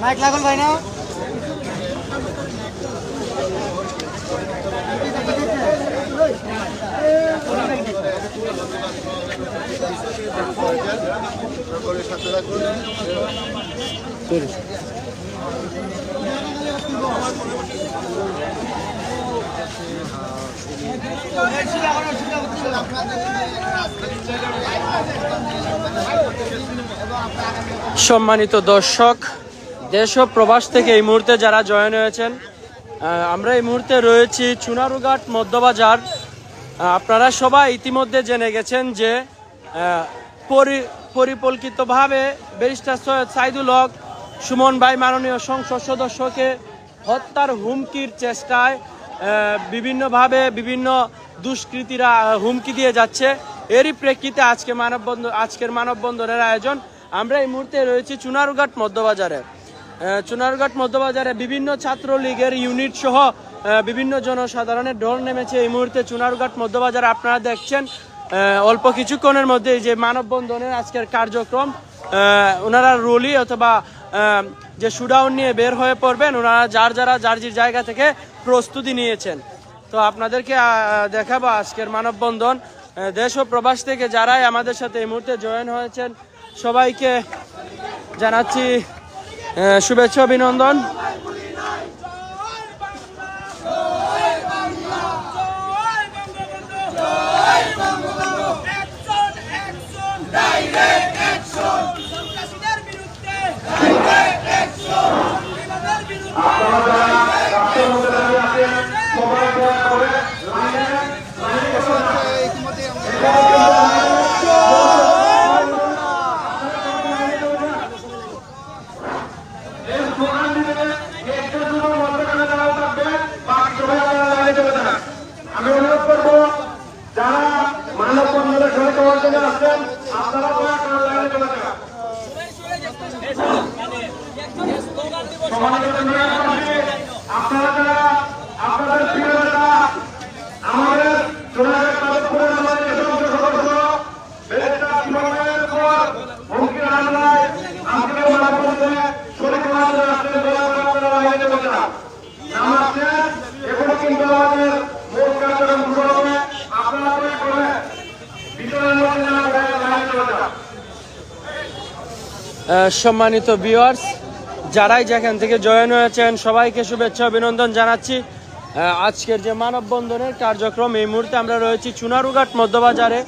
Mic লাগুন ভাই না সম্মানিত দর্শক, দেশ ও প্রবাস থেকে এই মুহূর্তে যারা জয়েন হয়েছেন, আমরা এই মুহূর্তে রয়েছি চুনারুঘাট মধ্যবাজার। আপনারা সবাই ইতিমধ্যে জেনে গেছেন যে পরিকল্পিতভাবে ব্যারিস্টার সৈয়দ সাইদুল হক সুমন ভাই মাননীয় সংসদ সদস্যকে হত্যার হুমকির চেষ্টায় বিভিন্নভাবে বিভিন্ন দুষ্কৃতীরা হুমকি দিয়ে যাচ্ছে। এরই প্রেক্ষিতে আজকের মানববন্ধনের আয়োজন। আমরা এই মুহূর্তে রয়েছি চুনারুঘাট মধ্যবাজারে। চুনারুঘাট মধ্যবাজারে বিভিন্ন ছাত্রলীগের ইউনিট সহ বিভিন্ন জনসাধারণের ঢল নেমেছে এই মুহূর্তে চুনারুঘাট মধ্যবাজারে। আপনারা দেখছেন অল্প কিছুক্ষণের মধ্যে যে মানববন্ধনের আজকের কার্যক্রম, ওনারা রুলি অথবা যে শুডাউন নিয়ে বের হয়ে পড়বেন, ওনারা যার জায়গা থেকে প্রস্তুতি নিয়েছেন। তো আপনাদেরকে দেখাবো আজকের মানববন্ধন। দেশ ও প্রবাস থেকে যারাই আমাদের সাথে এই মুহূর্তে জয়েন হয়েছেন সবাইকে জানাচ্ছি শুভেচ্ছা অভিনন্দন। আমি অনুরোধ করবো যারা মানববন্ধনের শহীদ হওয়ার জন্য আসছেন আপনারা লাইনে চলে যান। আপনারা যারা আপনাদের প্রিয় নেতা আমাদের চুনারুঘাট মাধবপুরের আমাদের সদস্য ব্যারিস্টার সুমনের উপর হুমকির হামলায় আজকে মানববন্ধনে শহীদ হওয়ার জন্য আসছেন, আপনারা লাইনে চলে যান। নামাজ শেষ, এখনো কিন্তু আমাদের মূল কার্যক্রম শুরু হবে। আপনারা করে ভিতরের মধ্যে লাইনে চলে যান। সম্মানিত ভিউয়ার্স, যারাই যেখান থেকে জয়েন হয়েছেন সবাইকে শুভেচ্ছা অভিনন্দন জানাচ্ছি। আজকের যে মানববন্ধনের কার্যক্রম, এই মুহূর্তে আমরা রয়েছি চুনারুঘাট মধ্যবাজারে।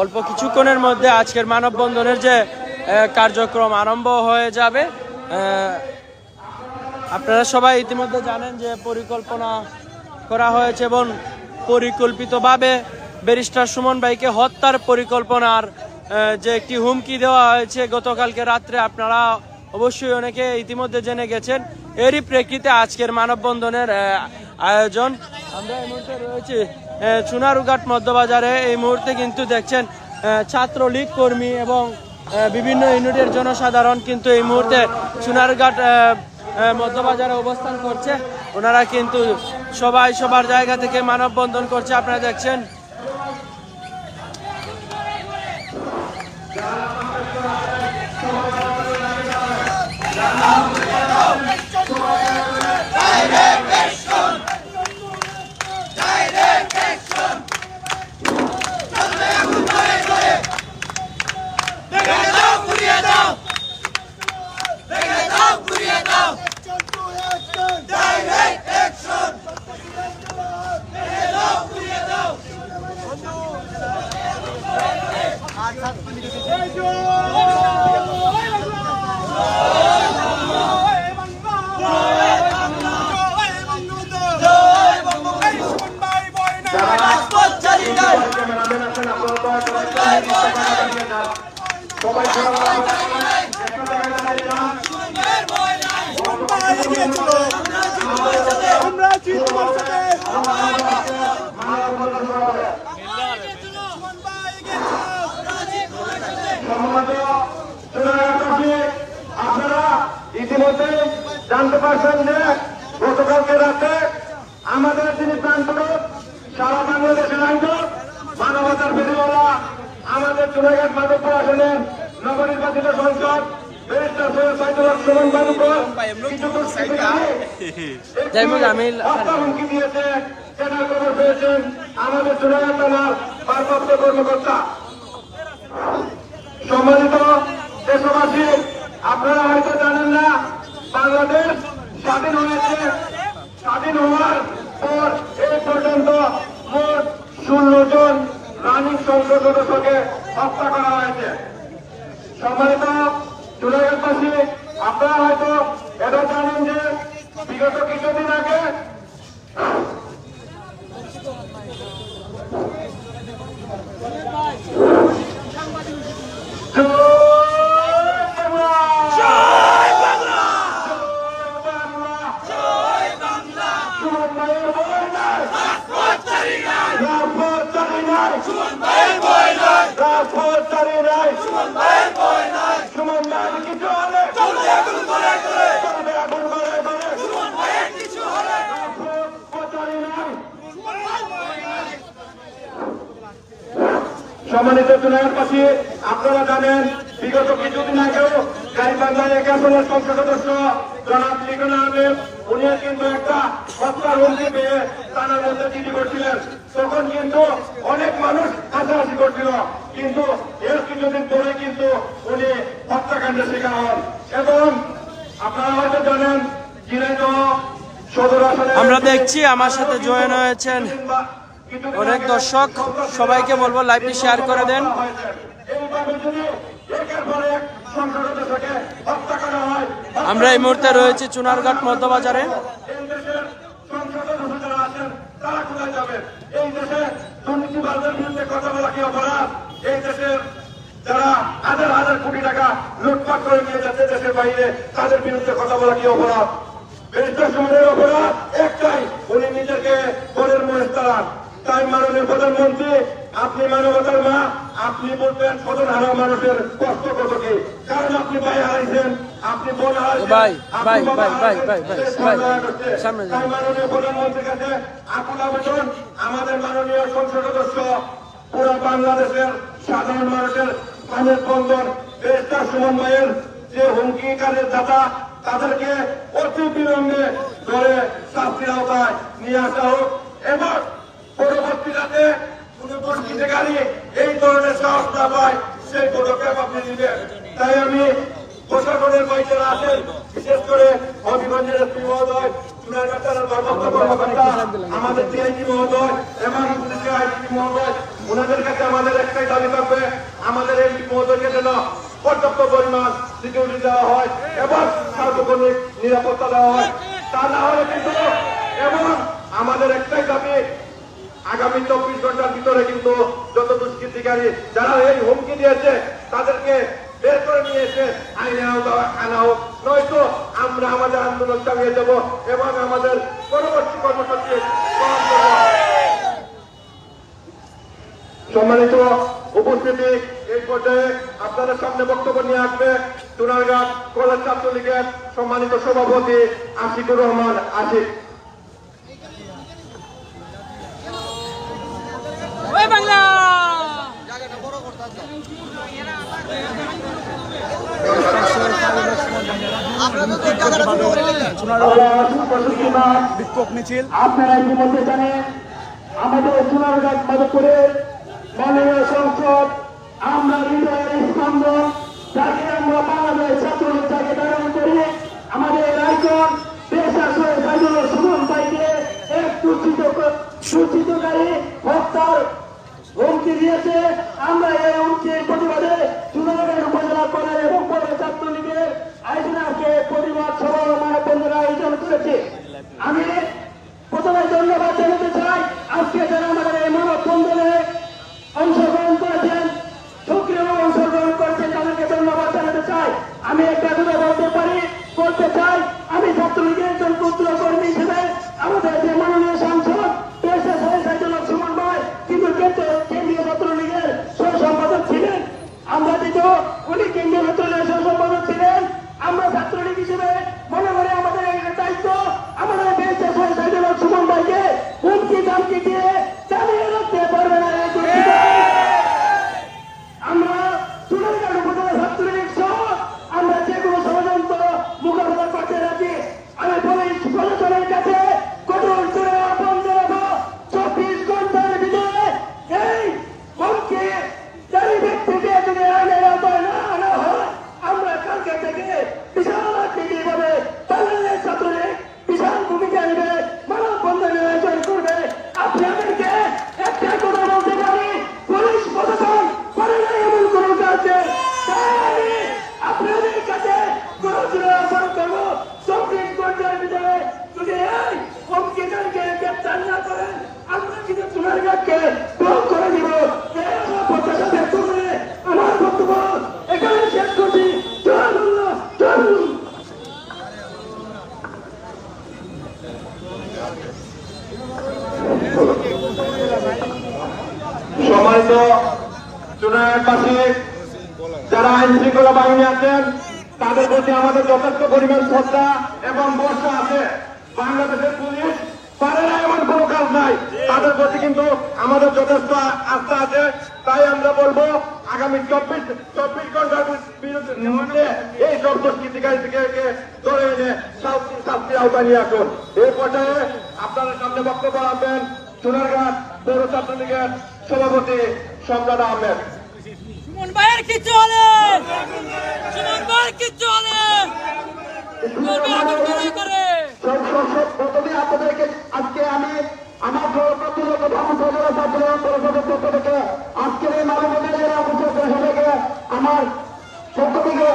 অল্প কিছুক্ষণের মধ্যে আজকের মানববন্ধনের যে কার্যক্রম আরম্ভ হয়ে যাবে। আপনারা সবাই ইতিমধ্যে জানেন যে পরিকল্পনা করা হয়েছে এবং পরিকল্পিতভাবে ব্যারিস্টার সুমন ভাইকে হত্যার পরিকল্পনার যে একটি হুমকি দেওয়া হয়েছে গতকালকে রাত্রে, আপনারা অবশ্যই অনেকে ইতিমধ্যে জেনে গেছেন। এরই প্রেক্ষিতে আজকের মানববন্ধনের আয়োজন। আমরা এই মুহূর্তে রয়েছি চুনারুঘাট মধ্যবাজারে। এই মুহূর্তে কিন্তু দেখছেন ছাত্রলীগ কর্মী এবং বিভিন্ন ইউনিটের জনসাধারণ কিন্তু এই মুহূর্তে চুনারুঘাট মধ্যবাজারে অবস্থান করছে। ওনারা কিন্তু সবাই সবার জায়গা থেকে মানববন্ধন করছে, আপনারা দেখছেন। চুনারঘাটবাসী আপনারা ইতিমধ্যে জানতে পারছেন যে গতকালকে রাতে আমাদের যিনি প্রান্তরূপ সারা বাংলাদেশের আয়োজক মানবতার ফেরিওয়ালা আমাদের চুনারঘাট মাধবপুর আসনের নবনির্বাচিত সংসদ ব্যারিস্টার সৈয়দ সাইদুল হক সুমন বাবুকে কিছু হুমকি দিয়েছে সেটার খবর পেয়েছেন আমাদের চুনারঘাট থানার ভারপ্রাপ্ত কর্মকর্তা। সম্মানিত দেশবাসী, আপনারা হয়তো জানেন না বাংলাদেশ স্বাধীন হয়েছে। স্বাধীন হওয়ার পর এই পর্যন্ত মোট 16 জন রানিং সংসদ সদস্যকে হত্যা করা হয়েছে। সম্মানিত চুনারঘাটবাসী, আপনারা হয়তো এটা জানেন যে বিগত কিছুদিন আগে সম্মানিত চুনারঘাটবাসী, আপনারা জানেন বিগত কিছুদিন আগেও গাইবান্ধায় 1 আসনের সংসদ সদস্য জনাব লিখন আহমেদ উনি কিন্তু একটা হত্যার হুমকি পেয়ে থানার মধ্যে চিঠি করছিলেন। তখন কিন্তু অনেক মানুষ হাসাহাসি করছিল, কিন্তু এর কিছুদিন পরে কিন্তু উনি হত্যাকাণ্ডের শিকার হন। এবং আপনারা হয়তো জানেন ঝিনাইদহ সদর আসনে আমরা দেখছি আমার সাথে জয়েন হয়েছেন অনেক দর্শক। সবাইকে বলবো লাইভটি শেয়ার করে দেন। আমরা এই মুহূর্তে রয়েছে চুনারঘাট মধ্যবাজারে। যারা হাজার হাজার কোটি টাকা লুটপাট করে নিয়ে যাচ্ছে দেশের বাইরে, তাদের বিরুদ্ধে কথা বলা কি অপরাধ? ব্যারিস্টার সুমনের অপরাধ একটাই, উনি নিজেকে বনের মহেশ তাড়ান। তাই মাননীয় প্রধানমন্ত্রী, আপনি মানবতার মা, আপনি বলবেন স্বজন হারা মানুষের কষ্ট কত কি? কারণ আপনি ভাই হারাইছেন, আপনি বোন হারাইছেন, তাই মাননীয় প্রধানমন্ত্রীর কাছে আকুল আবেদন, আমাদের মাননীয় সংসদ সদস্য পুরো বাংলাদেশের সাধারণ মানুষের প্রাণের বন্ধন ব্যারিস্টার সুমন ভাইয়ের যে হুমকিকারের দাতা, তাদেরকে অতি বিলম্বে ধরে শাস্তির আওতায় নিয়ে আসা হোক এবং পরবর্তীতে কোন দুষ্কৃতিকারী এই ধরনের সাহস না পায় সেই পদক্ষেপ আপনি নেবেন। তাই আমি প্রশাসনের বাইরে আছেন, বিশেষ করে হবিগঞ্জের এসপি মহোদয়, চুনারঘাট থানার ভারপ্রাপ্ত কর্মকর্তা, আমাদের ডিআইজি মহোদয় এবং পুলিশের আইজিপি মহোদয়, ওনাদের কাছে আমাদের একটাই দাবি থাকবে, আমাদের এমপি মহোদয়কে যেন পর্যাপ্ত পরিমাণ সিকিউরিটি দেওয়া হয় এবং সার্বজনীন নিরাপত্তা দেওয়া হয়। তা না হলে কিন্তু এবং আমাদের একটাই দাবি, আগামী 24 ঘন্টার ভিতরে কিন্তু যত দুষ্কৃতিকারী যারা এই হুমকি দিয়েছে তাদেরকে বের করে নিয়ে এসে আইনে আনা হোক, নয়তো আমরা আমাদের আন্দোলন চালিয়ে যাব এবং আমাদের পরবর্তী কর্মসূচি গ্রহণ করব। সম্মানিত উপস্থিতি, এই পর্যায়ে আপনাদের সামনে বক্তব্য নিয়ে আসবে চুনারঘাট কলেজ ছাত্রলীগের সম্মানিত সভাপতি আশিকুর রহমান আশিক। বিক্ষোভ মিছিল আপনারা ইতিমধ্যে জানেন আমাদের চুনারঘাট মাধবপুরের মাননীয় সংসদ আমরা হৃদয়ের স্পন্দন, যাকে আমরা বাংলাদেশ ছাত্রলীগ যাকে ধারণ করি, আমাদের আইকন ব্যারিস্টার সৈয়দ সাইদুল হক সুমন ভাইকে এক সূচিতকারী হত্যার হুমকি দিয়েছে। আমরা এই হুমকির প্রতিবাদে চুনারঘাট উপজেলা কলেজ এবং পৌর ছাত্রলীগের আয়োজনকে প্রতিবাদ সভা ও মানববন্ধন আয়োজন করেছে। আমি প্রথমে ধন্যবাদ জানাতে চাই আজকে যারা আমাদের এই মানববন্ধনে অংশগ্রহণ করেছেন, সক্রিয় অংশগ্রহণ করেছেন, তাদেরকে ধন্যবাদ জানাতে চাই। আমি একটা কথা বলতে চাই, আমি ছাত্রলীগের একজন ক্ষুদ্র কর্মী হিসেবে আমাদের যে মাননীয় সাংসদ ব্যারিস্টার সৈয়দ সাইদুল হক সুমন ভাই কিন্তু কেন্দ্রীয় ছাত্রলীগের সহ সম্পাদক ছিলেন। আমরা দিত উনি কেন্দ্রীয় ছাত্রলীগের হিসেবে মনে করে আমাদের একটা দায়িত্ব আমাদের বেঁচে সাইদুল হক সুমন ভাইকে হুমকি দামকি দিয়ে চালিয়ে রাখতে পারবে না এই দুর্নীতি। আমরা সোনারঘাট উপজেলা ছাত্রলীগ সহ আমরা যে কোনো ষড়যন্ত্র মোকাবিলা করতে রাখি। আমি পুলিশ প্রশাসনের কাছে কঠোর করে আহ্বান জানাবো 24 ঘন্টার ভিতরে এই হুমকি জারি ব্যক্তিকে যদি আইনের আওতায় না আনা হয় আমরা কালকে থেকে বিশাল আকৃতিভাবে বাংলাদেশ ছাত্রলীগ বিশাল ভূমিকা নেবে, মানববন্ধনের আয়োজন করবে। আপনাদেরকে একটা কথা বলতে পারি, পুলিশ প্রশাসন করে না এমন কোন কাজ নেই। তাই আমি আপনাদের কাছে করজোড়ে আহ্বান করবো 24 ঘন্টার ভিতরে যদি এই হুমকিদারকে গ্রেপ্তার না করেন আমরা কিন্তু সোনারঘাটকে ব্লক করে দিব। এই আমরা প্রত্যাশা ব্যক্ত করে আমার বক্তব্য এখানে শেষ করছি। জয় বাংলা, জয় বাংলা। সম্মানিত চুনারঘাটবাসী, যারা আইন শৃঙ্খলা বাহিনী আছেন তাদের প্রতি আমাদের যথেষ্ট পরিমাণ শ্রদ্ধা এবং ভরসা আছে। বাংলাদেশের পুলিশ পারে না এমন কোনো কাজ নাই, তাদের প্রতি কিন্তু আমাদের যথেষ্ট আস্থা আছে। তাই আমরা বলবো আগামী 24 ঘন্টার মধ্যে এই সব দুষ্কৃতিকারীকে ধরে এনে শাস্তির আওতায় নিয়ে আসুন। এই পর্যায়ে আপনাদের সামনে বক্তব্য রাখবেন সোনারঘাট পৌর ছাত্রলীগের সভাপতি সম্রাট আহমেদ। সুমন ভাইয়ের কি চলে? সুমন ভাইয়ের কি চলে? প্রথমে আপনাদেরকে আজকে আমি আমার প্রতিরোধ পক্ষ থেকে আজকের এই মানববন্ধনের সবাইকে আমার পক্ষ থেকে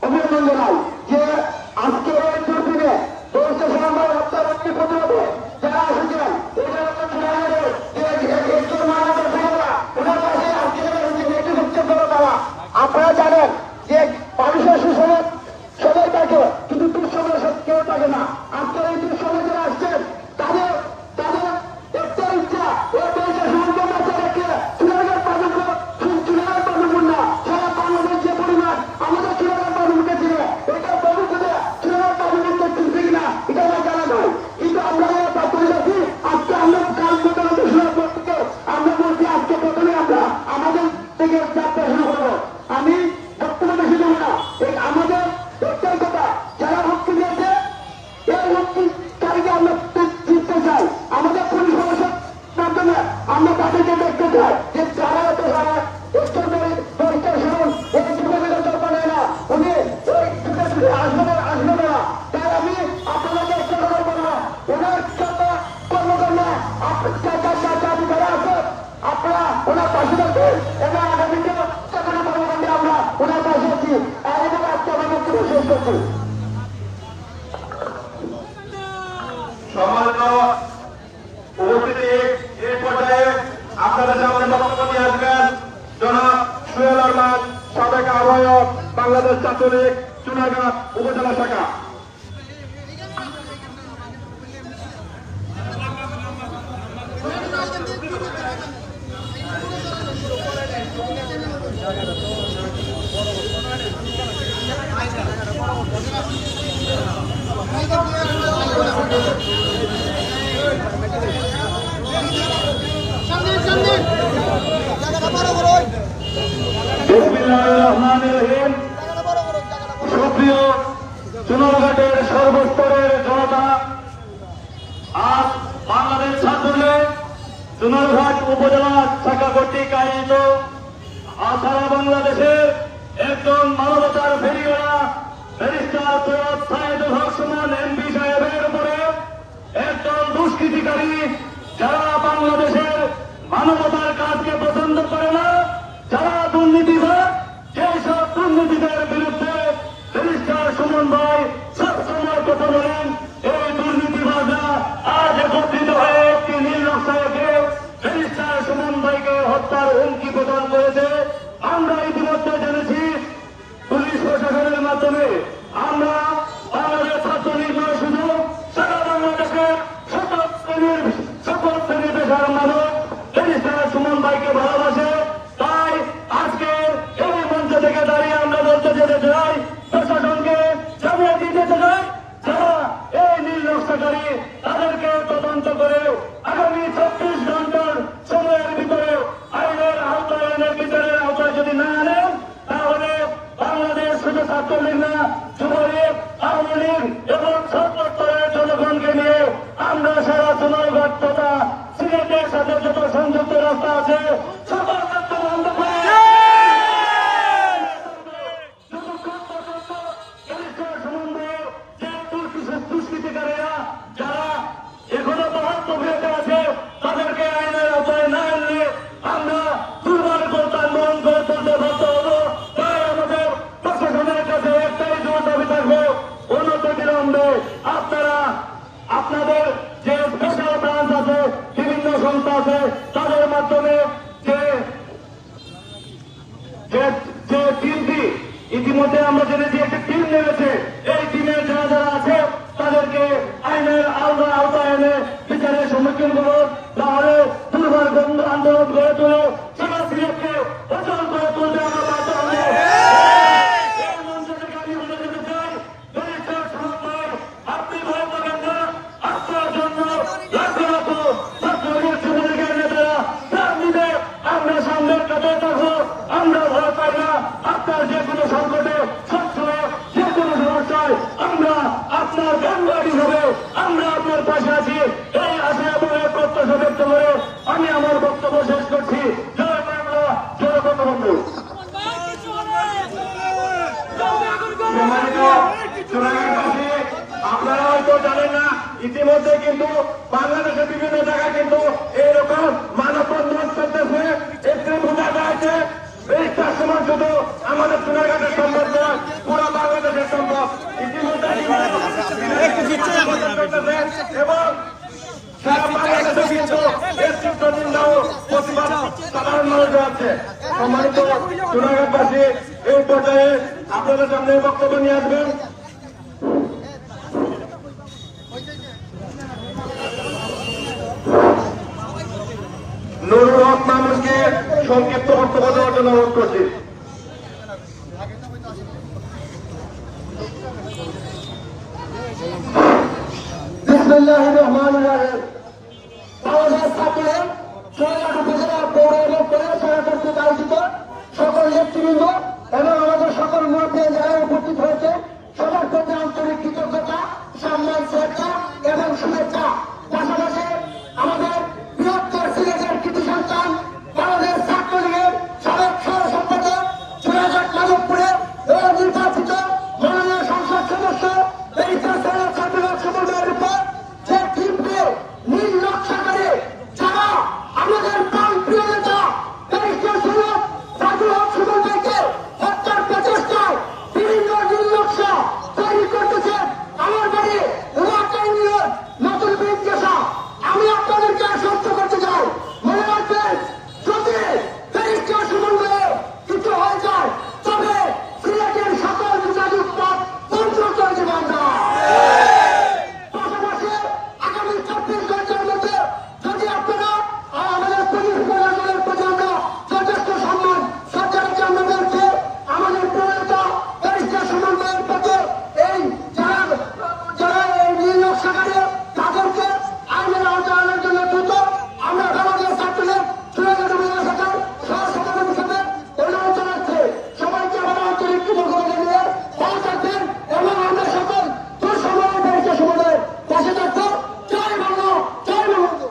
অভিনন্দন জানাই যে আজকের এই দুর্দিনে হত্যার প্রতিরোধে যারা এসেছেন আপনারা জানেন যে মানুষের সুসময় সবাই থাকে কিন্তু দুঃসময় কেউ থাকে না। আজকের এই দুঃসময় যারা আসছেন তাদের তাদের একটা ইচ্ছা এই দেশের সমাজকে বাঁচিয়ে রেখে চুনারঘাট বাজুপুর না সারা বাংলাদেশ যে পরিমাণ আমাদের চুনারঘাট বাজুপুরকে ছিল এটা ভবিষ্যতে চুনারঘাট বাজুপুরকে চিনবে কিনা এটা আমার জানা নয়। কিন্তু আমরা করে যাচ্ছি আজকে আমরা কাল ঘোষণার পর থেকে আমরা বলছি আজকে প্রথমে আমরা আমাদের থেকে যাত্রা শুরু করবো। আমি বর্তমানে বেশি দেবো না, আমাদের একটাই কথা, যারা হুমকি দিয়েছে এই হুমকিকারীকে আমরা জিততে চাই। আমাদের পুলিশ প্রশাসনের মাধ্যমে আমরা তাদেরকে দেখতে চাই যে যারা এত সারা পরীক্ষার শুনুন এই যুবকের চর্চা নেয় না, উনি এই যুগে আসবে না। তাই আমি আপনাদেরকে একটা কথা বলবো, ওনার সাথে কর্মকর্তা যারা আছে আপনারা ওনার পাশে থাকবেন এবং আগামীতে আমরা ওনার পাশে আছি। এবং আজকে আমার বক্তব্য শেষ করছি। সম্মানিত উপস্থিতি, এই পর্যায়ে আপনাদের সামনে বক্তব্য নিয়ে আসবেন জনাব সোহেল আরমান, সাবেক আহ্বায়ক বাংলাদেশ ছাত্রলীগ চুনারঘাট উপজেলা শাখা। বিসমিল্লাহির রহমানির রহিম। সুপ্রিয় চুনারঘাটের সর্বস্তরের জনতা, আজ বাংলাদেশ ছাত্রলীগ চুনারঘাট উপজেলা শাখা কর্তৃক আয়োজিত সারা বাংলাদেশের একজন মানবতার ফেরিওয়ালা ব্যারিস্টার সৈয়দ সাইদুল হক সুমন এমপি সাহেবের উপরে একজন দুষ্কৃতিকারী যারা বাংলাদেশের মানবতার কাজকে পছন্দ করে না, যারা দুর্নীতিবাদ, যেসব দুর্নীতিদের বিরুদ্ধে ব্যারিস্টার সুমন ভাই সবসময় কথা বলেন, এই দুর্নীতিবাদরা আজ একত্রিত হয়ে একটি নীল নকশাকে ব্যারিস্টার সুমন ভাইকে হত্যার হুমকি প্রদান করেছে। আমরা ইতিমধ্যে জেনেছি পুলিশ প্রশাসনের মাধ্যমে। আমরা বাংলাদেশ ছাত্রলীগ নয়, শুধু সারা বাংলাদেশের সকল শ্রেণী পেশার মানুষ ব্যারিস্টার সুমন ভাইকে ভালোবাসে। তাই আজকে ছাত্রলীগ না, যুবলীগ, আওয়ামী লীগ এবং সর্বস্তরের জনগণকে নিয়ে আমরা সারা সোনারঘাট তথা সিলেটের সাথে যত সংযুক্ত রাস্তা আছে সকল রাস্তা বন্ধ করে দুষ্কৃতিকারীরা যারা এখনো মহান প্রক্রিয়াতে আছে তাদেরকে আইনের আওতায় না আনলে আমরা দুর্বার করতাম মন করে তুলতে বাধ্য হবো। তাই আমাদের প্রশাসনের কাছে একটাই জোর দাবি থাকবে, অনতিবিলম্বে আপনারা আপনাদের যে স্পেশাল ব্রাঞ্চ আছে, বিভিন্ন সংস্থা আছে, তাদের মাধ্যমে যে টিমটি ইতিমধ্যে আমরা জেনেছি একটি টিম নেমেছে, এই টিমের যারা যারা আছে তাদেরকে আইনের আওতায় এনে বিচারের সম্মুখীন করুন, তাহলে দুর্বার বন্ধ আন্দোলন গড়ে তুলে সারা সিলেটকে অচল করে তুলতে আমরা বাধ্য হব। এই মঞ্চ থেকে আমি বলে দিতে চাই, ব্যারিস্টার সুমন ভাই, আপনি ভয় পাবেন না, আপনার জন্য লাখো লাখো ছাত্রলীগের যুবলীগের নেতারা প্রাণ দিবে, আমরা সামনের কাছে থাকবো, আমরা ভয় পাই না। আপনার যে কোনো সংকটে সবসময় যে কোনো সমস্যায় আমরা আপনার গানবাড়ি হবে, আমরা আপনার পাশে আছি, এই আশা এবং এই প্রত্যাশা ব্যক্ত করে আমি আমার বক্তব্য শেষ করছি। জয় বাংলা, জয় বঙ্গবন্ধু। আপনারা হয়তো জানেন না, ইতিমধ্যে কিন্তু বাংলাদেশের বিভিন্ন জায়গায় কিন্তু এইরকম মানববন্ধন চলতেছে। একটি বোঝা যায় যে ব্যারিস্টার সুমন শুধু আমাদের সোনারঘাটের সম্পদ নয়, পুরো বাংলাদেশের সম্পদ। ইতিমধ্যে এবং সারা বাংলাদেশে কিন্তু এর তীব্র নিন্দা ও প্রতিবাদ সাধারণ মানুষ আছে। সম্মানিত সোনারঘাটবাসী, এই পর্যায়ে আপনাদের সামনে বক্তব্য নিয়ে আসবেন নুরুল হক মামুনকে সংক্ষিপ্ত বক্তব্য দেওয়ার জন্য অনুরোধ করছি। বিসমিল্লাহির রহমানির রহিম। বাংলাদেশ ছাত্রলীগ সোনারঘাট উপজেলা পৌর এবং পৌরসভা কর্তৃক আয়োজিত সকল নেতৃবৃন্দ এবং আমাদের সকল মুরব্বী যারা উপস্থিত হয়েছে সবার প্রতি আন্তরিক কৃতজ্ঞতা, সম্মান, শ্রদ্ধা এবং শুভেচ্ছা। পাশাপাশি আমাদের বৃহত্তর সিলেটের কৃতি সন্তান বাংলাদেশ ছাত্রলীগের সাবেক সহ সম্পাদক সোনারঘাট মাধবপুরের নির্বাচিত মাননীয় সংসদ সদস্য ব্যারিস্টার সৈয়দ সাইদুল সুমন ভাইয়ের উপর যে টিমকে নীল নকশা করে যারা আমাদের প্রাণ প্রিয় নেতা ব্যারিস্টার সৈয়দ সাইদুল সুমন ভাইকে হত্যার প্রচেষ্টায় বিভিন্ন নীল নকশা তৈরি করতেছে। আমার বাড়ি নতুন বিদ্যাসা, আমি আপনাদেরকে আশ্বস্ত করতে চাই, মনে রাখবেন যদি ব্যারিস্টার সুমন ভাইয়ের কিছু হয়ে যায় তবে সিলেটের সকল যোগাযোগ পথ বন্ধ করে দেব আমরা। পাশাপাশি আগামী 24 ঘন্টার মধ্যে যদি আপনারা আমাদের পুলিশ প্রশাসনের প্রতি আমরা যথেষ্ট সম্মান শ্রদ্ধা রেখে আমরা বলছি, আমাদের প্রণেতা ব্যারিস্টার সুমন ভাইয়ের প্রতি এই যারা এই নীল নকশাকারী তাদেরকে আইনের আওতায় আনার জন্য দ্রুত আমরা বাংলাদেশ ছাত্রলীগ সোনারঘাট উপজেলা শাখার সহসভাপতি হিসেবে অনুরোধ জানাচ্ছি। সবাইকে আমার আন্তরিক কৃতজ্ঞতা জানিয়ে ভালো থাকবেন এবং আমরা সকল দুঃসময়ে ব্যারিস্টার সুমন ভাইয়ের পাশে থাকবো। জয় বাংলা, জয় বঙ্গবন্ধু।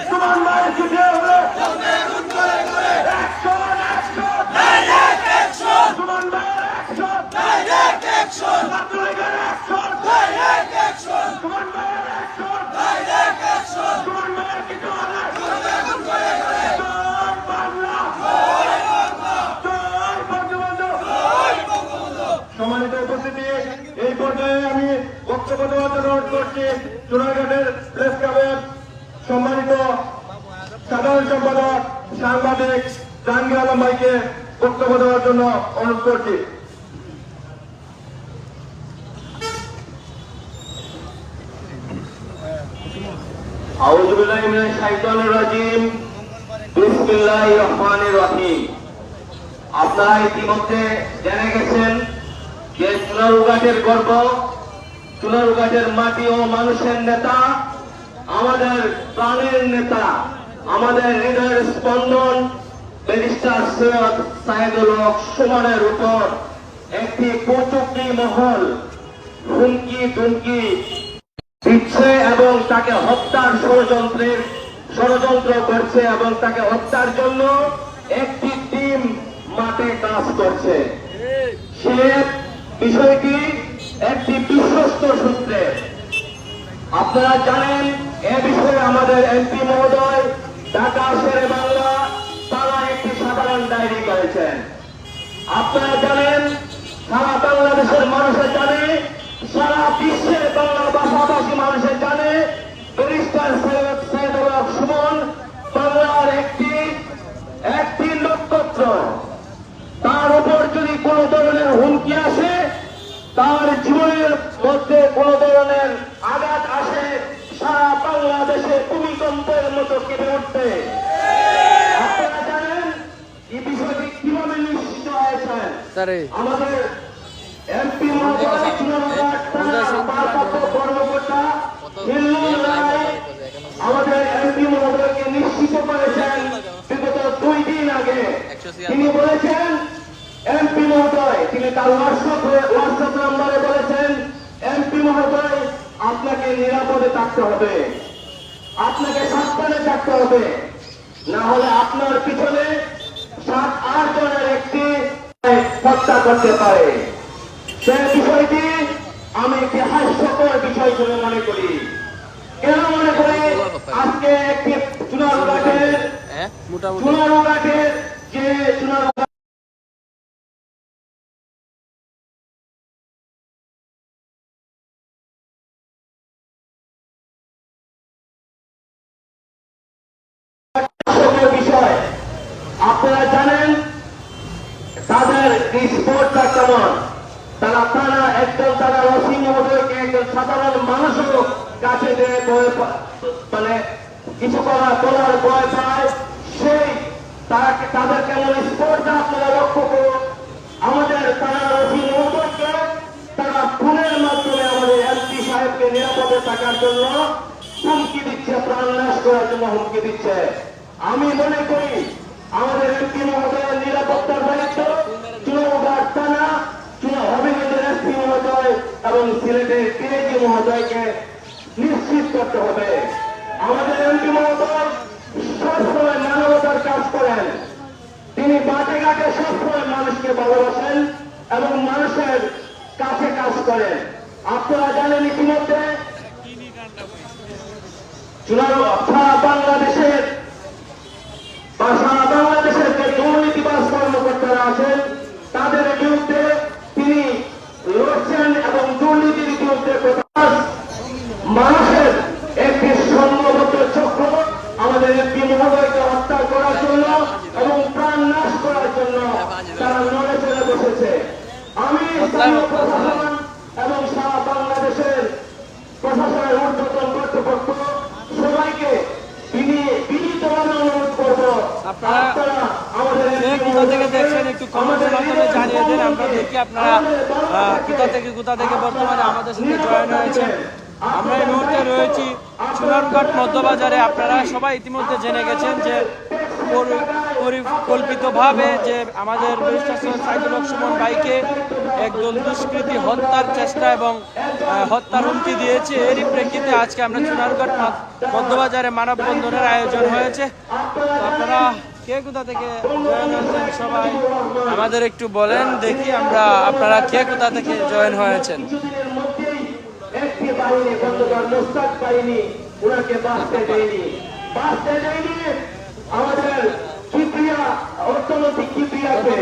সুমন ভাইয়ের ছুটি হলে সুমন ভাইয়ের অ্যাকশন, ছাত্রলীগের অ্যাকশন, সুমন ভাইয়ের অ্যাকশন, সুমন ভাইয়ের কিছু হলে জয় বাংলা, জয় বঙ্গবন্ধু। সম্মানিত উপস্থিতি, এই পর্যায়ে আমি বক্তব্য দেওয়ার জন্য অনুরোধ করছি সোনারঘাটের প্রেস ক্লাবের সম্মানিত সাধারণ সম্পাদক সাংবাদিক জাহাঙ্গীর আলম ভাইকে বক্তব্য দেওয়ার জন্য অনুরোধ করছি। আউযু বিল্লাহি মিনাশ শাইতানির রাজিম। বিসমিল্লাহির রহমানির রহিম। আপনারা ইতিমধ্যে জেনে গেছেন যে সোনারঘাটের গর্ব, সোনারঘাটের মাটি ও মানুষের নেতা, আমাদের প্রাণের নেতা আমাদের হৃদয়ের স্পন্দন ব্যারিস্টার সৈয়দ সাইদুল হক সুমনের উপর একটি কুচক্রী মহল হুমকি ধুমকি দিচ্ছে এবং তাকে হত্যার ষড়যন্ত্র করছে এবং তাকে হত্যার জন্য একটি টিম মাঠে কাজ করছে। সে বিষয়টি একটি বিশ্বস্ত সূত্রে আপনারা জানেন। এ বিষয়ে আমাদের এমপি মহোদয় ঢাকা শেরে বাংলা তারা একটি সাধারণ ডায়েরি করেছেন। আপনারা জানেন, সারা বাংলাদেশের মানুষের জানে, সারা বিশ্বের বাংলা ভাষাভাষী মানুষের জানে, ব্যারিস্টার সৈয়দ সাইদুল হক সুমন বাংলার একটি নক্ষত্র। তার উপর যদি কোন ধরনের হুমকি আসে, তার জীবনের মধ্যে কোন ধরনের আঘাত আসে, সারা বাংলাদেশে ভূমিকম্পের মতো কেঁপে উঠবে। আপনারা জানেন এই বিষয়টি কিভাবে নিশ্চিত হয়েছে। আমাদের এমপি কর্মকর্তা আমাদের এমপি মহোদয়কে নিশ্চিত করেছেন বিগত 2 দিন আগে। তিনি বলেছেন, এমপি মহোদয়, তিনি তার হোয়াটসঅ্যাপ নাম্বারে বলেছেন, এমপি মহোদয় আপনাকে নিরাপদে থাকতে হবে, আপনাকে সাবধানে থাকতে হবে, না হলে আপনার পিছনে 7-8 জনের একটি হত্যা করতে পারে। সে বিষয়টি আমি একটি হাস্যকর বিষয় বলে মনে করি। কেন মনে করি? আজকে একটি চুনারুঘাটের যে চুনারুঘাট বিষয় আপনারা জানেন, তাদের স্পোর্টটা কেমন। তারা ওসি মহোদয়কে একজন সাধারণ মানুষও কাছে দিয়ে মানে কিছু বলার ভয় পায়। সেই তাদের কেমন স্পোর্টটা আপনারা লক্ষ্য করুন। আমাদের তারা ওসি মহোদয়কে তারা ফোনের মাধ্যমে আমাদের এমপি সাহেবকে নিরাপদে থাকার জন্য হুমকি দিচ্ছে, প্রাণ নাশ করার জন্য হুমকি দিচ্ছে। আমি মনে করি আমাদের এমপি মহোদয়ের নিরাপত্তার দায়িত্ব চুনারুঘাট থানা, হবিগঞ্জের এসপি মহোদয় এবং সিলেটের পিএজি মহোদয়কে নিশ্চিত করতে হবে। আমাদের এমপি মহোদয় সবসময় মানবতার কাজ করেন। তিনি বাটে ঘাটে সবসময় মানুষকে ভালোবাসেন এবং মানুষের কাছে কাজ করেন। আপনারা জানেন ইতিমধ্যে সারা বাংলাদেশের যে দুর্নীতিবাজ কর্মকর্তারা আছেন তাদের বিরুদ্ধে তিনি লড়ছেন এবং দুর্নীতির বিরুদ্ধে মানুষের একটি সংঘবদ্ধ চক্র আমাদের এমপি মহোদয়কে হত্যা করার জন্য এবং প্রাণ নাশ করার জন্য তারা লড়ে চলে বসেছে। আমি স্থানীয় প্রশাসন এবং সারা বাংলাদেশের প্রশাসনের ঊর্ধ্বতন কর্তৃপক্ষ সবাইকে বিনীতভাবে অনুরোধ করবো, আপনারা কোথা থেকে দেখছেন একটু কমেন্টের মাধ্যমে জানিয়ে দেন। আমরা দেখি আপনারা কোথা থেকে বর্তমানে আমাদের সাথে জয়েন হয়েছেন। আমরা এই মুহূর্তে রয়েছি চুনারুঘাট মধ্যবাজারে। আপনারা সবাই ইতিমধ্যে জেনে গেছেন যে পরিকল্পিতভাবে যে আমাদের ব্যারিস্টার সৈয়দ সাইদুল হক সুমন ভাইকে একদল দুষ্কৃতী হত্যার চেষ্টা এবং হত্যার হুমকি দিয়েছে। এরই প্রেক্ষিতে আজকে আমরা চুনারুঘাট মধ্যবাজারে মানববন্ধনের আয়োজন হয়েছে। আপনারা কে কোথা থেকে জয়েন হয়েছেন সবাই আমাদের একটু বলেন, দেখি আপনারা কে কোথা থেকে জয়েন হয়েছেন। একটি বাহিনী খন্দকার মোস্তাক বাহিনী ওনাকে বাঁচতে দেয়নি। আমাদের কিপ্রিয়া অর্থনৈতিক কিপ্রিয়াকে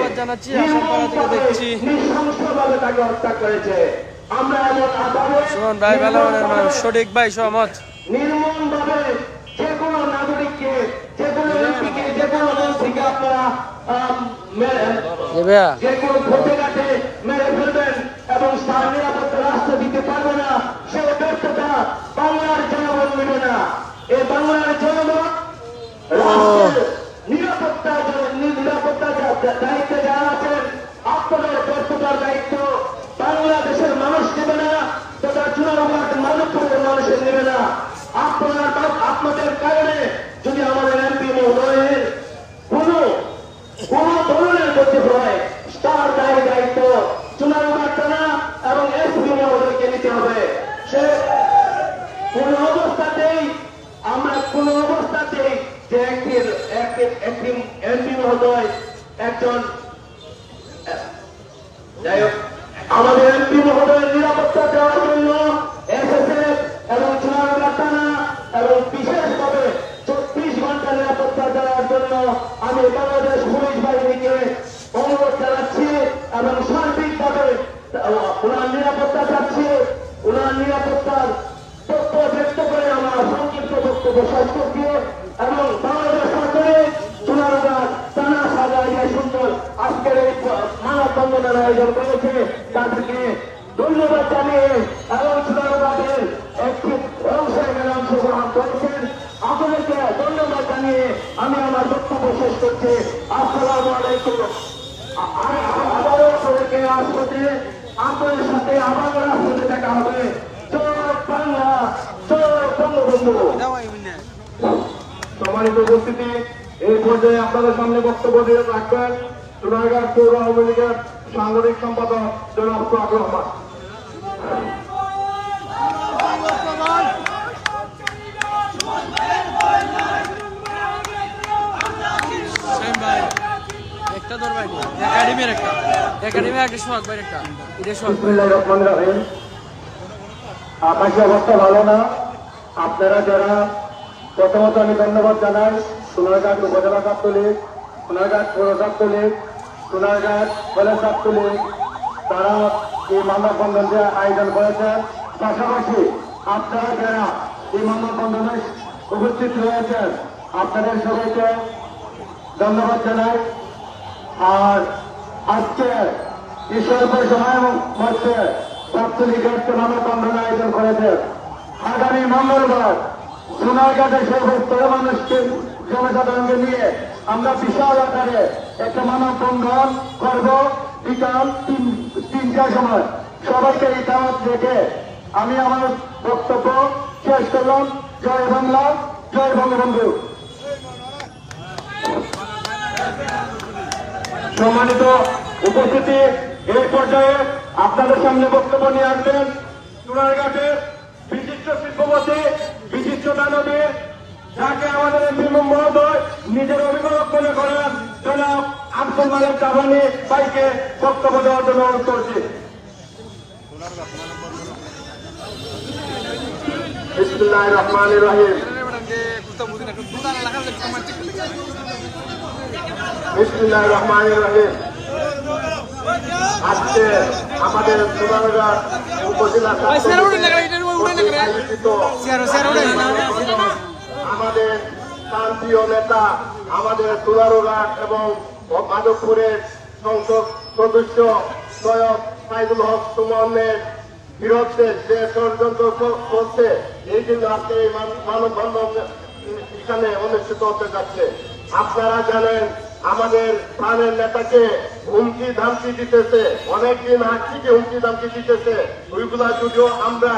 নৃশংসভাবে তাকে হত্যা করেছে। আমরা এমন সুমন ভাই ভালো সঠিক ভাই সহমত নির্মমভাবে যে কোনো নাগরিককে, যে কোনো এমপিকে, যে কোনো মন্ত্রীকে আপনারা যে কোনো ভোটে ঘাটে মেরে ফেলবেন এবং তার নিরাপত্তা রাষ্ট্র দিতে পারবে না, সে ব্যর্থতা বাংলার জনগণ নেবে না। এই বাংলার জনগণ নিরাপত্তা দায়িত্বে যারা আছেন, আপনাদের ব্যর্থতার দায়িত্ব বাংলাদেশের মানুষ নেবে না, তথা চুনারুঘাট মানবপুরের মানুষের নেবে না। আপনাদের কারণে যদি আমাদের এমপি মহোদয়ের কোনো ধরনের ক্ষতি হয় তার দায়িত্ব চুনারুঘাট থানা এবং এসপি মহোদয়কে নিতে হবে। সে কোনো অবস্থাতেই যে একটি এমপি মহোদয় একজন যাই হোক আমাদের এমপি মহোদয়ের নিরাপত্তা দেওয়ার জন্য এসএসএফ এবং চুনারুঘাট থানা এবং বিশেষভাবে 24 ঘন্টা নিরাপত্তা দেওয়ার জন্য আমি বাংলাদেশ পুলিশ বাহিনীকে অনুরোধ জানাচ্ছি এবং সার্বিকভাবে ওনার নিরাপত্তা চাচ্ছি। ওনার নিরাপত্তার তথ্য ব্যক্ত করে আমার সংক্ষিপ্ত বক্তব্য শেষ করছি এবং বাংলাদেশ সরকারের চুনারুঘাট থানা সাজাইয়া সুন্দর আজকের এই মানববন্ধনের আয়োজন করেছে তাদেরকে ধন্যবাদ জানিয়ে এবং চুনারুঘাটের একটি অংশে অংশগ্রহণ করেছেন আপনাদেরকে ধন্যবাদ জানিয়ে আমি আমার বক্তব্য শেষ করছি। আসসালামু আলাইকুম। আবারও সবাইকে আসতে আপনাদের সাথে আবার রাস্তাতে দেখা হবে। জয় বাংলা, জয় বঙ্গবন্ধু। সম্মানিত উপস্থিতি, এই পর্যায়ে আপনাদের সামনে বক্তব্য দিয়ে রাখবেন চুনারুঘাট পৌর আওয়ামী লীগের সাংগঠনিক সম্পাদক জনাব সোহাগ রহমান। আকাশের অবস্থা ভালো না। আপনারা যারা প্রথমত আমি ধন্যবাদ জানাই সোনারঘাট উপজেলা ছাত্রলীগ, সোনারঘাট পৌর ছাত্রলীগ, সোনারঘাট কলেজ ছাত্রলীগ, তারা এই মানববন্ধনটি আয়োজন করেছেন। পাশাপাশি আপনারা যারা এই মানববন্ধনে উপস্থিত হয়েছেন আপনাদের সবাইকে ধন্যবাদ জানাই। আর আজকে ঈশ্বরপুর সময় মধ্যে ছাত্রলীগের মানববন্ধন আয়োজন করেছেন। আগামী মঙ্গলবার সোনারঘাটের সর্বস্তরের মানুষকে জনসাধারণকে নিয়ে আমরা বিশাল আকারে একটা মানববন্ধন করব বিকাল 3টার সময়। সবাইকে এই দাওয়াত রেখে আমি আমার বক্তব্য শেষ করলাম। জয় বাংলা, জয় বঙ্গবন্ধু। সম্মানিত উপস্থিতি, এই পর্যায়ে আপনাদের সামনে বক্তব্য নিয়ে আসবেন চুনারঘাটের বিশিষ্ট শিল্পপতি, বিশিষ্ট দানবীর, যাকে আমাদের এমপি মহোদয় নিজের অভিভাবক মনে করেন, জনাব আব্দুল মালিক জাভানি ভাইকে বক্তব্য দেওয়ার জন্য অনুরোধ করছি। বিসমিল্লাহির রহমানির রহিম। বিসমিল্লাহির রহমানির রহিম। আজকে আমাদের চুনারুঘাট উপজেলা আমাদের শান্তিও নেতা, আমাদের চুনারুঘাট এবং মাধবপুরের সংসদ সদস্য সৈয়দ সাইদুল হক সুমনের বিরুদ্ধে যে ষড়যন্ত্র চলছে, এই জন্য আজকে এই মানববন্ধন এখানে অনুষ্ঠিত হতে যাচ্ছে। আপনারা জানেন আমাদের প্রাণের নেতাকে হুমকি ধামকি দিতেছে, অনেকদিন আগ থেকে হুমকি ধামকি দিতেছে। ওইগুলা যদিও আমরা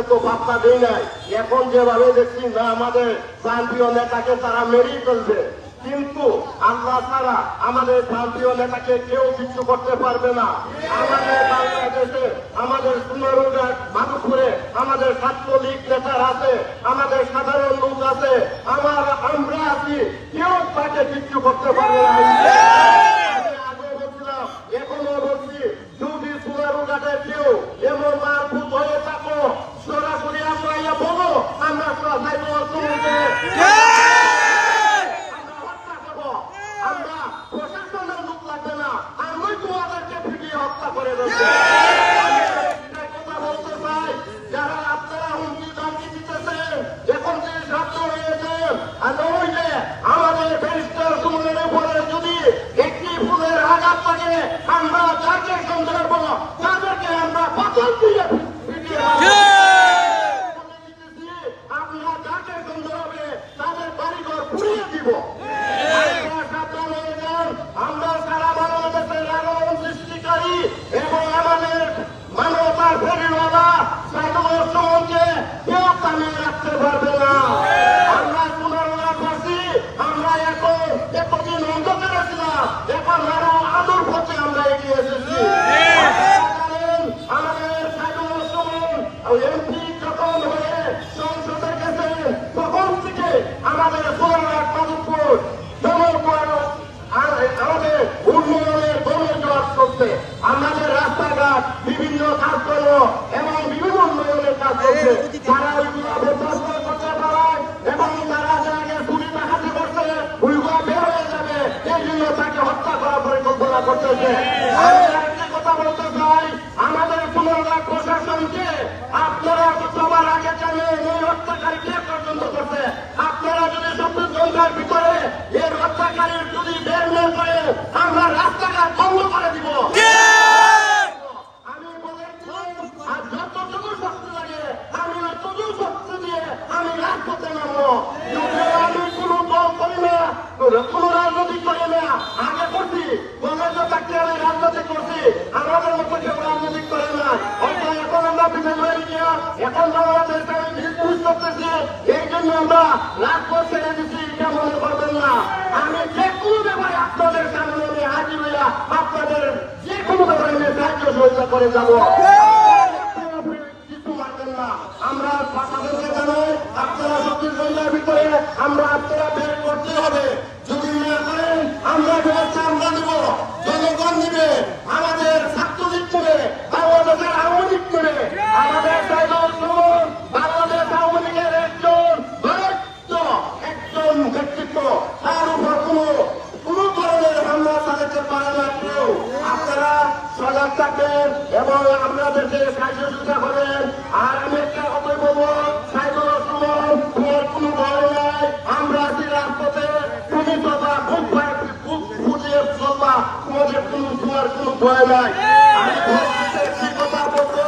তো বার্তা দিই নাই। এখন যেভাবে দেখছি না আমাদের প্রান্তীয় নেতাকে তারা মেরেই ফেলবে, কিন্তু আল্লাহ ছাড়া আমাদের প্রান্তীয় নেতাকে কেউ কিছু করতে পারবে না। আমাদের বাংলাদেশে আমাদের চুনারুঘাট মাধবপুরে আমাদের ছাত্রলীগ নেতার আছে, আমাদের সাধারণ লোক আছে, আমরা আছি, কেউ তাকে কিছু করতে পারবে না। আগে বলছিলাম, এখনো বলছি, যদি চুনারুঘাটের কেউ এমন মারভূত হয়ে থাকো সরাসরি আমরা বলো, আমরা আমরা প্রশাসনের লোক লাগবে না, আমি তোমাদেরকে ফিরিয়ে হত্যা করে দেবো। কথা বলতে চাই, যারা আপনারা হুমকি দামকি দিতেছেন, এখন যে ছাত্র হয়েছেন আর ওই যে আমাদের ব্যারিস্টার সুমনের বিভিন্ন কাজকর্ম এবং বিভিন্ন উন্নয়নের কাজ করছে, তারা ওইগুলো করতে পারায় এবং তারা যাকে চুরি ডাকাতি করছে ওইগুলো বের হয়ে যাবে, এই জন্য তাকে হত্যা করার পরিকল্পনা করতেছে। আমি একটা কথা বলতে চাই, আমাদের পুনর্বাগ প্রশাসনকে আপনারা সবার আগে জানেন এই হত্যাকারী কে পর্যন্ত করছে। আপনারা যদি 24 ঘন্টার ভিতরে এই হত্যাকারীর যদি বের না করে আমরা রাস্তাঘাট বন্ধ করে দিব। আমি বলেছি আর যতটুকু শক্তি লাগে আমি ততটুকু শক্তি দিয়ে আমি রাজপথে নামবো। আমি কোনো দল করি না, কোনো রাজনৈতিক করি না, আগে করছি কলেজ থাকতে আমি রাজনৈতিক করছি, আমাদের মতো কেউ রাজনৈতিক করে না। এখন আমরা বিভিন্ন এরিয়া এখন বাংলাদেশে আমি নির্দেশ করতেছি, এই জন্য আমরা রাজপথ ছেড়ে দিচ্ছি, এটা মনে করবেন না। আমি যে কোনো ব্যাপারে আপনাদের সামনে আমি হাজির হইয়া আপনাদের যে কোনো ব্যাপারে আমি সাহায্য সহযোগিতা করে যাবো। কিছু মানবেন না, আমরা আপনাদেরকে জানাই আপনারা 24 ঘন্টার ভিতরে আমরা আপনারা বের করতে হবে। যদি না করেন আমরা ব্যবস্থা আমরা দেব, জনগণ দিবে, আমাদের ছাত্রলীগ করে বাংলাদেশের আওয়ামী লীগ করে আমাদের বাংলাদেশ আওয়ামী লীগের একজন ব্যক্তিত্ব, তার উপর কোনো ধরনের হামলা চালাতে পারে না কেউ। আপনারা সজাগ থাকবেন এবং আপনাদেরকে কার্যসূচনা করেন। আর আমি একটা কথাই বলবো, সাইদুল রহমান তোমার কোনো ভয় নাই, আমরা আছি রাজপথে, তুমি বাবা খুব ফুটিয়ে চলবা, তোমার কোনো ভয় নাই। আমি একটি কথা বলবো,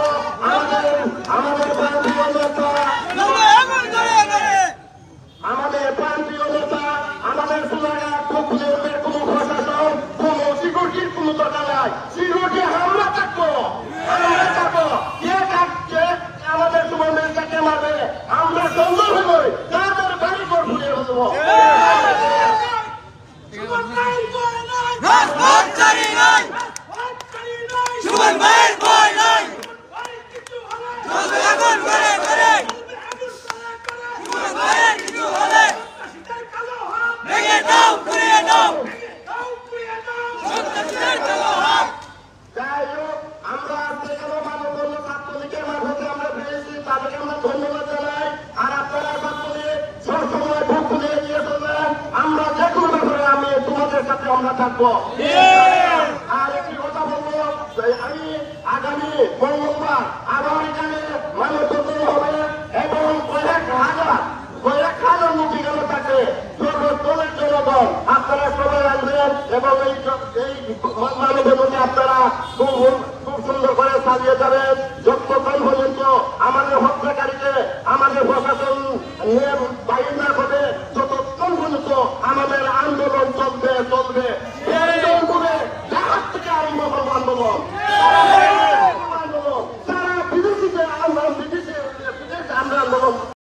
আমাদের প্রান্তীয় নেতা আমাদের সোনাঘাট উপজেলার কোনো প্রশাসন কোনো সিকিউরিটির কোনো দরকার নাই। সিকিউরিটি আমরা থাকবো, আমাদের সুমনের কাছে মারবে আমরা সুন্দর হইব, তাদের বাড়ি ঘর ঘুরিয়ে ফেলবো। যাই হোক, আমরা যেখানে মানববন্ধন ছাত্রলীগের মারফতে আমরা পেয়েছি, তাদেরকে আমরা ধন্যবাদ জানাই। আর আপনারা ছাত্রলীগ সবসময় বুক খুলে এগিয়ে চলবেন, আমরা যে কোনো ব্যাপারে আমি তোমাদের সাথে আমরা থাকবো। আর একটি কথা বলবো, আমি আগামী মঙ্গলবার আবার এখানে মানববন্ধন হবে এবং কয়েক হাজার মুক্তিগুলো থাকে দলের জনগণ, আপনারা সবাই আসবেন এবং এই মানববন্ধনে আপনারা খুব সুন্দর করে চালিয়ে যাবেন যতক্ষণ পর্যন্ত আমাদের হত্যাকারীকে আমাদের প্রশাসন বাইর না করে, ততক্ষণ পর্যন্ত আমাদের আন্দোলন চলবে। জাহাজ থেকে আরম্ভ করবো আন্দোলন, সারা বিদেশিতে আমরা আন্দোলন